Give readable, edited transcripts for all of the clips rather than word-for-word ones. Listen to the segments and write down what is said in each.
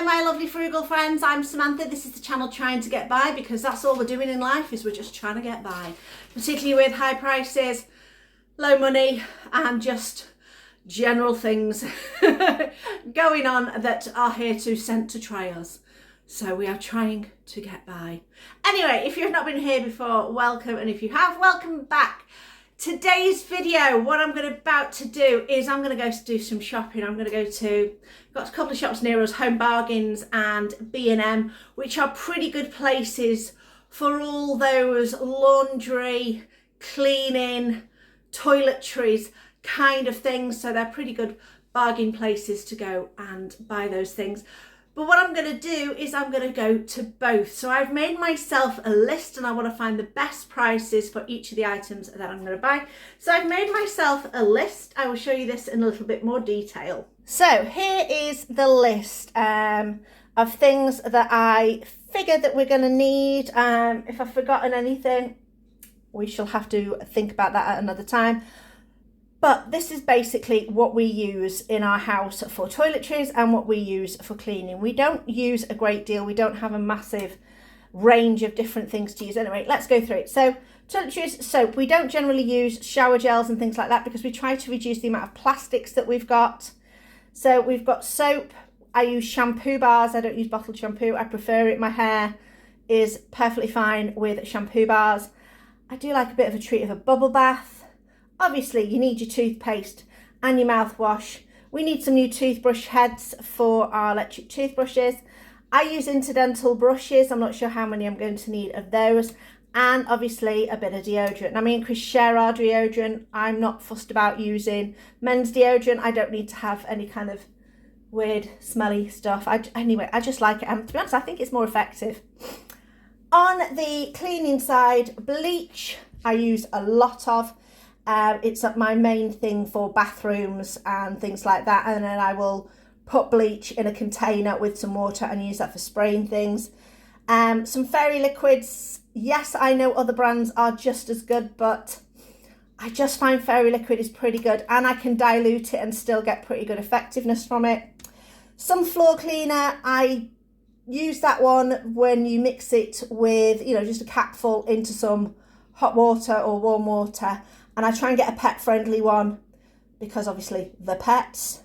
my lovely frugal friends, I'm Samantha. This is the channel Trying to Get By, because that's all we're doing in life, is we're just trying to get by, particularly with high prices, low money and just general things going on that are here to sent to try us. So we are trying to get by. Anyway, if you've not been here before, welcome, and if you have, welcome back. Today's video, what I'm about to do is I'm going to go do some shopping. I'm going to go to, got a couple of shops near us, Home Bargains and B&M, which are pretty good places for all those laundry, cleaning, toiletries kind of things. So they're pretty good bargain places to go and buy those things. But what I'm going to do is I'm going to go to both. So I've made myself a list and I want to find the best prices for each of the items that I'm going to buy. So I've made myself a list. I will show you this in a little bit more detail. So here is the list of things that I figured that we're going to need. If I've forgotten anything, we shall have to think about that at another time. But this is basically what we use in our house for toiletries and what we use for cleaning. We don't use a great deal. We don't have a massive range of different things to use. Anyway, let's go through it. So toiletries, soap. We don't generally use shower gels and things like that because we try to reduce the amount of plastics that we've got. So we've got soap. I use shampoo bars. I don't use bottled shampoo. I prefer it. My hair is perfectly fine with shampoo bars. I do like a bit of a treat of a bubble bath. Obviously, you need your toothpaste and your mouthwash. We need some new toothbrush heads for our electric toothbrushes. I use Incidental brushes. I'm not sure how many I'm going to need of those. And obviously, a bit of deodorant. Now, me and Chris share our deodorant. I'm not fussed about using men's deodorant. I don't need to have any kind of weird, smelly stuff. Anyway, I just like it. And to be honest, I think it's more effective. On the cleaning side, bleach I use a lot of. It's my main thing for bathrooms and things like that, and then I will put bleach in a container with some water and use that for spraying things. Some fairy liquids. Yes, I know other brands are just as good, but I just find fairy liquid is pretty good, and I can dilute it and still get pretty good effectiveness from it. Some floor cleaner. I use that one when you mix it with, just a capful into some hot water or warm water. And I try and get a pet-friendly one because obviously the pets.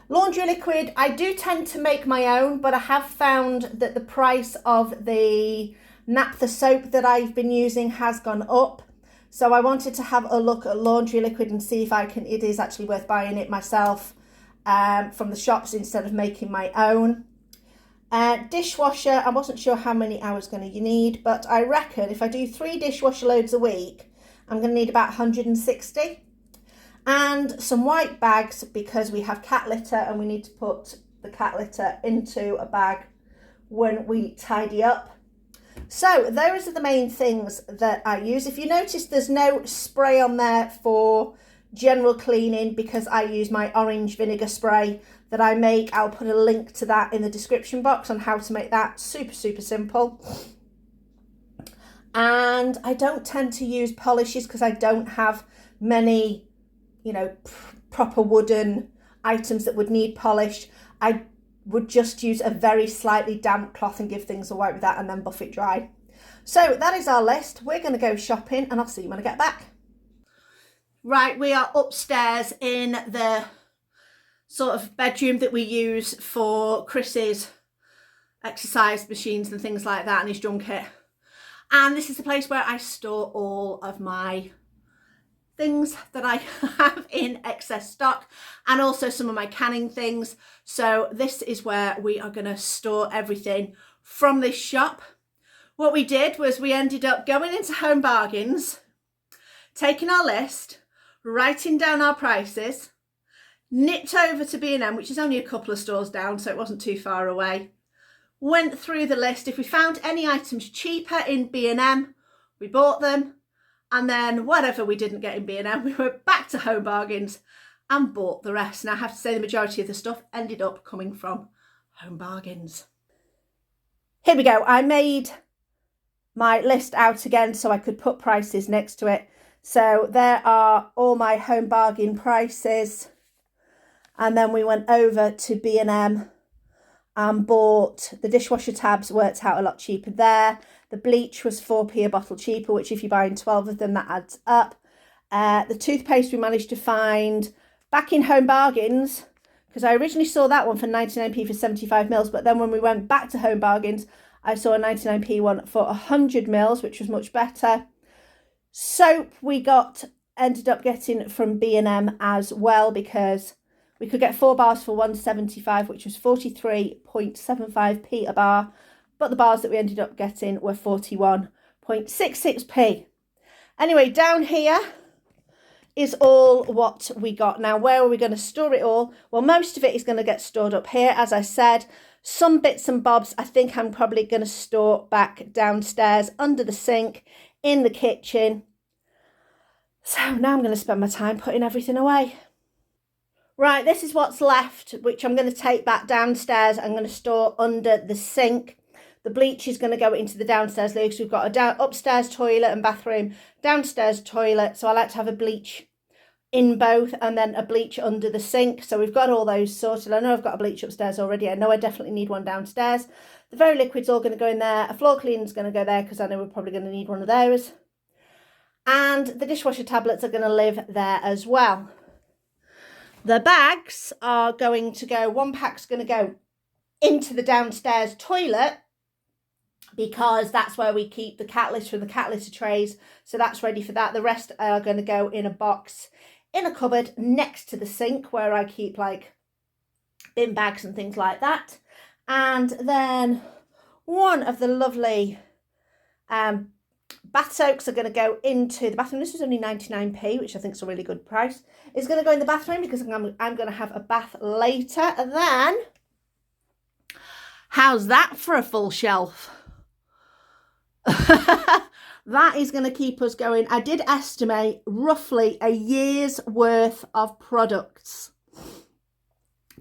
Laundry liquid, I do tend to make my own, but I have found that the price of the naphtha soap that I've been using has gone up. So I wanted to have a look at laundry liquid and see if it is actually worth buying it myself from the shops instead of making my own. Dishwasher, I wasn't sure how many I was going to need, but I reckon if I do 3 dishwasher loads a week, I'm going to need about 160. And some white bags because we have cat litter and we need to put the cat litter into a bag when we tidy up. So those are the main things that I use. If you notice, there's no spray on there for general cleaning because I use my orange vinegar spray that I make. I'll put a link to that in the description box on how to make that. Super, super simple. And I don't tend to use polishes because I don't have many, proper wooden items that would need polish. I would just use a very slightly damp cloth and give things a wipe with that and then buff it dry. So that is our list. We're going to go shopping and I'll see you when I get back. Right, we are upstairs in the sort of bedroom that we use for Chris's exercise machines and things like that and his drum kit. And this is the place where I store all of my things that I have in excess stock and also some of my canning things. So this is where we are going to store everything from this shop. What we did was we ended up going into Home Bargains, taking our list, writing down our prices, nipped over to B&M, which is only a couple of stores down, so it wasn't too far away. Went through the list. If we found any items cheaper in B&M, we bought them. And then whatever we didn't get in B&M, we went back to Home Bargains and bought the rest. And I have to say the majority of the stuff ended up coming from Home Bargains. Here we go. I made my list out again so I could put prices next to it. So there are all my Home Bargain prices. And then we went over to B&M and bought the dishwasher tabs, worked out a lot cheaper there. The bleach was 4p a bottle cheaper, which if you're buying 12 of them, that adds up. The toothpaste we managed to find back in Home Bargains, because I originally saw that one for 99p for 75 mils, but then when we went back to Home Bargains, I saw a 99p one for 100 mils, which was much better. Soap we ended up getting from B&M as well, because we could get 4 bars for 175, which was 43.75p a bar, but the bars that we ended up getting were 41.66p. Anyway, down here is all what we got. Now, where are we going to store it all? Well, most of it is going to get stored up here, as I said. Some bits and bobs I think I'm probably going to store back downstairs under the sink in the kitchen. So now I'm going to spend my time putting everything away. Right, this is what's left, which I'm going to take back downstairs. I'm going to store under the sink. The bleach is going to go into the downstairs loo, because we've got a upstairs toilet and bathroom, downstairs toilet. So I like to have a bleach in both and then a bleach under the sink. So we've got all those sorted. I know I've got a bleach upstairs already. I know I definitely need one downstairs. The Very Liquid's all going to go in there. A floor cleaner's going to go there, because I know we're probably going to need one of those. And the dishwasher tablets are going to live there as well. The bags are going to go, one pack's going to go into the downstairs toilet, because that's where we keep the cat litter and the cat litter trays. So that's ready for that. The rest are going to go in a box in a cupboard next to the sink, where I keep like bin bags and things like that. And then one of the lovely bath soaks are going to go into the bathroom. This was only 99p, which I think is a really good price. It's going to go in the bathroom, because I'm going to have a bath later. And then, how's that for a full shelf? That is going to keep us going. I did estimate roughly a year's worth of products.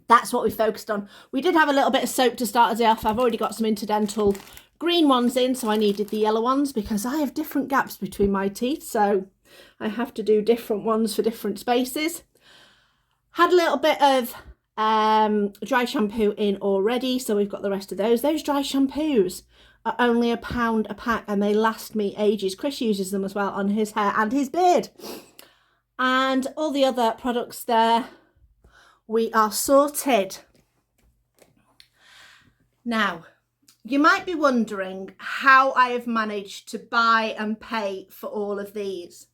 That's what we focused on. We did have a little bit of soap to start us off. I've already got some Interdental green ones in, so I needed the yellow ones, because I have different gaps between my teeth, so I have to do different ones for different spaces. Had a little bit of dry shampoo in already, so we've got the rest of those. Those dry shampoos are only £1 a pack, and they last me ages. Chris uses them as well on his hair and his beard. And all the other products there, we are sorted. Now, you might be wondering how I have managed to buy and pay for all of these.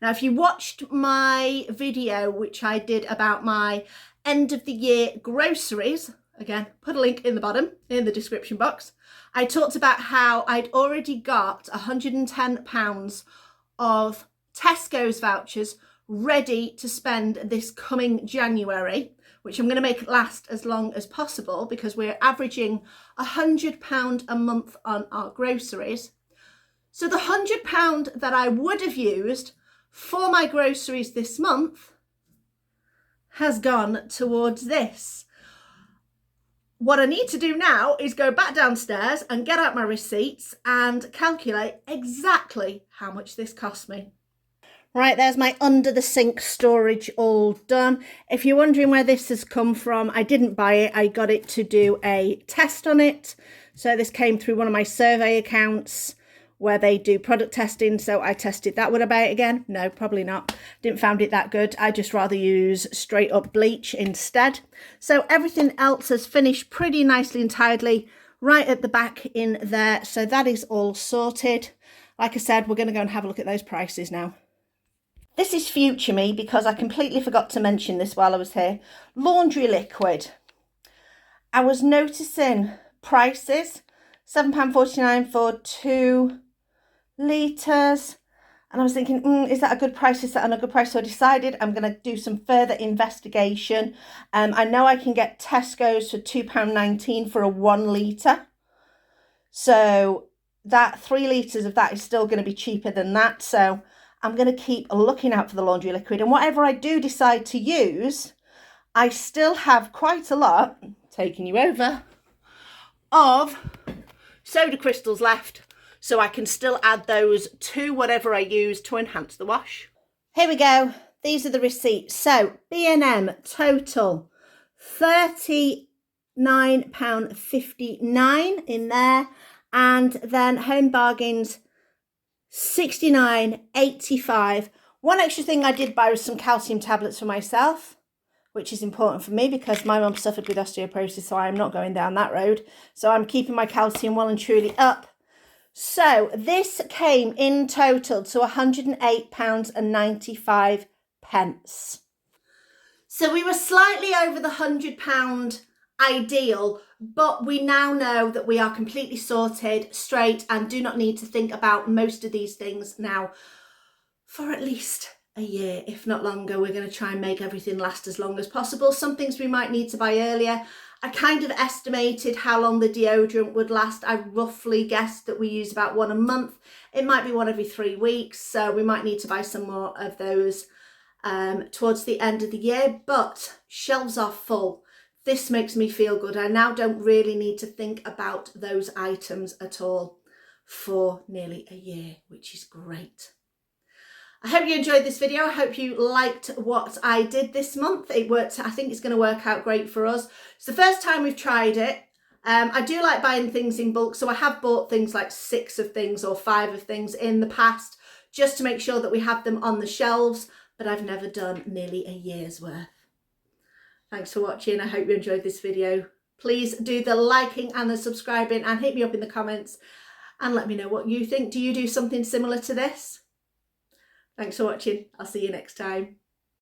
Now, if you watched my video, which I did about my end of the year groceries, again, put a link in the bottom, in the description box, I talked about how I'd already got £110 of Tesco's vouchers ready to spend this coming January, which I'm going to make last as long as possible, because we're averaging £100 a month on our groceries. So the £100 that I would have used for my groceries this month has gone towards this. What I need to do now is go back downstairs and get out my receipts and calculate exactly how much this cost me. Right, there's my under the sink storage all done. If you're wondering where this has come from, I didn't buy it. I got it to do a test on it. So this came through one of my survey accounts where they do product testing. So I tested that. Would I buy it again? No, probably not. Didn't find it that good. I just rather use straight up bleach instead. So everything else has finished pretty nicely and tidily right at the back in there. So that is all sorted. Like I said, we're going to go and have a look at those prices now. This is future me, because I completely forgot to mention this while I was here. Laundry liquid. I was noticing prices, £7.49 for 2 litres. And I was thinking, is that a good price? Is that a good price? So I decided I'm going to do some further investigation. I know I can get Tesco's for £2.19 for a 1 litre. So that 3 litres of that is still going to be cheaper than that. So I'm going to keep looking out for the laundry liquid. And whatever I do decide to use, I still have quite a lot, taking you over, of soda crystals left. So I can still add those to whatever I use to enhance the wash. Here we go. These are the receipts. So B&M total £39 £9.59 in there. And then Home Bargains, £69.85. One extra thing I did buy was some calcium tablets for myself, which is important for me because my mum suffered with osteoporosis, so I'm not going down that road. So I'm keeping my calcium well and truly up. So this came in total to £108.95. So we were slightly over the £100 ideal, but we now know that we are completely sorted, straight, and do not need to think about most of these things now for at least a year, if not longer. We're going to try and make everything last as long as possible. Some things we might need to buy earlier. I kind of estimated how long the deodorant would last. I roughly guessed that we use about one a month. It might be one every 3 weeks, so we might need to buy some more of those towards the end of the year, but shelves are full. This makes me feel good. I now don't really need to think about those items at all for nearly a year, which is great. I hope you enjoyed this video. I hope you liked what I did this month. It worked. I think it's going to work out great for us. It's the first time we've tried it. I do like buying things in bulk, so I have bought things like 6 of things or 5 of things in the past just to make sure that we have them on the shelves, but I've never done nearly a year's worth. Thanks for watching. I hope you enjoyed this video. Please do the liking and the subscribing and hit me up in the comments and let me know what you think. Do you do something similar to this? Thanks for watching. I'll see you next time.